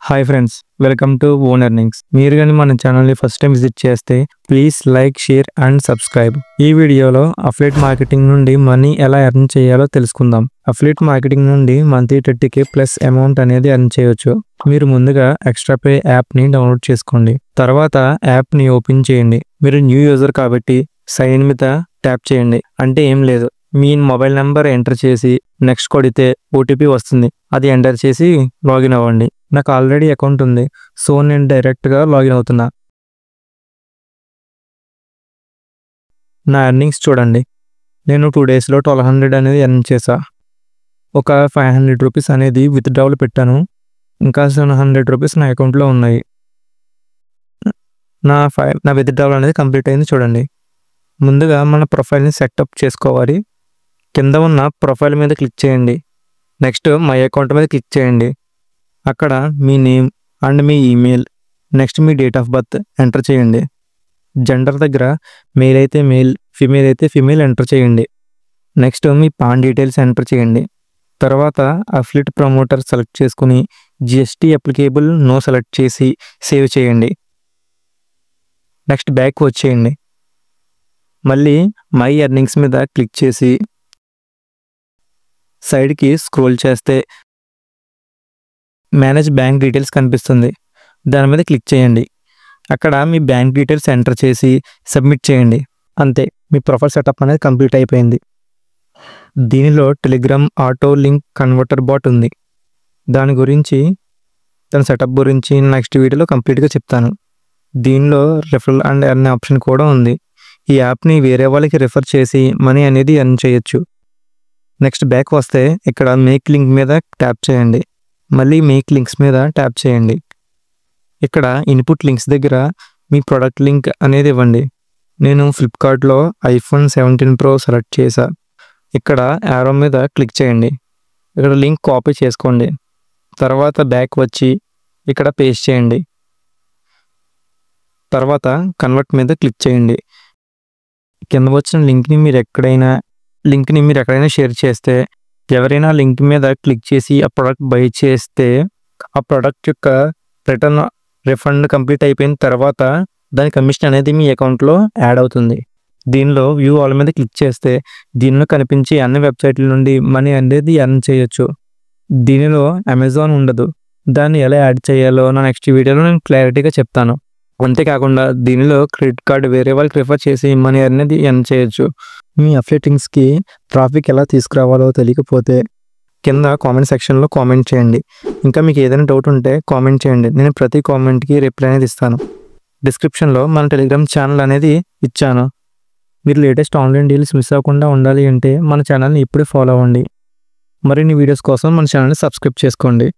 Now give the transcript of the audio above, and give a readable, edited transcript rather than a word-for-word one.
Hi friends, welcome to own earnings. మీరు కానీ మన ఛానల్ని ఫస్ట్ టైం విజిట్ చేస్తే please like, share and subscribe. ఈ వీడియోలో అఫిలియేట్ మార్కెటింగ్ నుండి మనీ ఎలా ఎర్న్ చేయాలో తెలుసుకుందాం. అఫిలియేట్ మార్కెటింగ్ నుండి మంత్లీ 30K ప్లస్ అమౌంట్ అనేది ఎర్న్ చేయొచ్చు. మీరు ముందుగా ఎక్స్ట్రా పే యాప్ని డౌన్లోడ్ చేసుకోండి. తర్వాత యాప్ని ఓపెన్ చేయండి. మీరు న్యూ యూజర్ కాబట్టి సైన్ ఇన్ మీద ట్యాప్ చేయండి. అంటే ఏం లేదు, మీ మొబైల్ నెంబర్ ఎంటర్ చేసి నెక్స్ట్ కొడితే ఓటీపీ వస్తుంది. అది ఎంటర్ చేసి లాగిన్ అవ్వండి. నాకు ఆల్రెడీ అకౌంట్ ఉంది, సో నేను డైరెక్ట్గా లాగిన్ అవుతున్నా. నా ఎర్నింగ్స్ చూడండి. నేను 2 డేస్లో 1200 అనేది ఎర్న్ చేశా. ఒక 500 రూపీస్ అనేది విత్డ్రావల్ పెట్టాను. ఇంకా 700 రూపీస్ నా అకౌంట్లో ఉన్నాయి. నా విత్డ్రావల్ అనేది కంప్లీట్ అయింది. చూడండి, ముందుగా మన ప్రొఫైల్ని సెటప్ చేసుకోవాలి. కింద ఉన్న ప్రొఫైల్ మీద క్లిక్ చేయండి. నెక్స్ట్ మై అకౌంట్ మీద క్లిక్ చేయండి. అక్కడ మీ నేమ్ అండ్ మీ ఈమెయిల్, నెక్స్ట్ మీ డేట్ ఆఫ్ బర్త్ ఎంటర్ చేయండి. జెండర్ దగ్గర మేల్ అయితే మేల్, ఫీమేల్ అయితే ఫీమేల్ ఎంటర్ చేయండి. నెక్స్ట్ మీ పాన్ డీటెయిల్స్ ఎంటర్ చేయండి. తర్వాత అఫిలియేట్ ప్రమోటర్ సెలెక్ట్ చేసుకుని జిఎస్టీ అప్లికేబుల్ నో సెలెక్ట్ చేసి సేవ్ చేయండి. నెక్స్ట్ బ్యాక్ వచ్చేయండి. మళ్ళీ మై ఎర్నింగ్స్ మీద క్లిక్ చేసి సైడ్కి స్క్రోల్ చేస్తే మేనేజ్ బ్యాంక్ డీటెయిల్స్ కనిపిస్తుంది. దాని మీద క్లిక్ చేయండి. అక్కడ మీ బ్యాంక్ డీటెయిల్స్ ఎంటర్ చేసి సబ్మిట్ చేయండి. అంతే, మీ ప్రొఫైల్ సెటప్ అనేది కంప్లీట్ అయిపోయింది. దీనిలో Telegram auto link converter bot ఉంది. దాని సెటప్ గురించి నెక్స్ట్ వీడియోలో కంప్లీట్గా చెప్తాను. దీనిలో రిఫరల్ అండ్ ఎర్న్ ఆప్షన్ కూడా ఉంది. ఈ యాప్ని వేరే వాళ్ళకి రిఫర్ చేసి మనీ అనేది ఎర్న్ చేయొచ్చు. నెక్స్ట్ బ్యాక్ వస్తే ఇక్కడ మేక్ లింక్ మీద ట్యాప్ చేయండి. మళ్ళీ మేక్ లింక్స్ మీద ట్యాప్ చేయండి. ఇక్కడ ఇన్పుట్ లింక్స్ దగ్గర మీ ప్రోడక్ట్ లింక్ అనేది ఇవ్వండి. నేను ఫ్లిప్కార్ట్లో iPhone 17 Pro సెలెక్ట్ చేశా. ఇక్కడ యారో మీద క్లిక్ చేయండి. ఇక్కడ లింక్ కాపీ చేసుకోండి. తర్వాత బ్యాక్ వచ్చి ఇక్కడ పేస్ట్ చేయండి. తర్వాత కన్వర్ట్ మీద క్లిక్ చేయండి. కింద వచ్చిన లింక్ని మీరు ఎక్కడైనా షేర్ చేస్తే, ఎవరైనా లింక్ మీద క్లిక్ చేసి ఆ ప్రోడక్ట్ బై చేస్తే, ఆ ప్రోడక్ట్ యొక్క రిఫండ్ కంప్లీట్ అయిపోయిన తర్వాత దాని కమిషన్ అనేది మీ అకౌంట్లో యాడ్ అవుతుంది. దీనిలో వ్యూ ఆల్ మీద క్లిక్ చేస్తే దీనిలో కనిపించే అన్ని వెబ్సైట్ల నుండి మనీ అనేది ఎర్న్ చేయొచ్చు. దీనిలో అమెజాన్ ఉండదు. దాన్ని ఎలా యాడ్ చేయాలో నా నెక్స్ట్ వీడియోలో నేను క్లారిటీగా చెప్తాను. అంతేకాకుండా దీనిలో క్రెడిట్ కార్డు వేరే వాళ్ళకి రిఫర్ చేసి మనీ అనేది ఎర్న్ చేయొచ్చు. మీ అఫిలియేటింగ్స్కి ట్రాఫిక్ ఎలా తీసుకురావాలో తెలియకపోతే కింద కామెంట్ సెక్షన్లో కామెంట్ చేయండి. ఇంకా మీకు ఏదైనా డౌట్ ఉంటే కామెంట్ చేయండి. నేను ప్రతి కామెంట్కి రిప్లై అనేది ఇస్తాను. డిస్క్రిప్షన్లో మన టెలిగ్రామ్ ఛానల్ అనేది ఇచ్చాను. మీరు లేటెస్ట్ ఆన్లైన్ డీల్స్ మిస్ అవ్వకుండా ఉండాలి అంటే మన ఛానల్ని ఇప్పుడే ఫాలో అవ్వండి. మరిన్ని వీడియోస్ కోసం మన ఛానల్ని సబ్స్క్రైబ్ చేసుకోండి.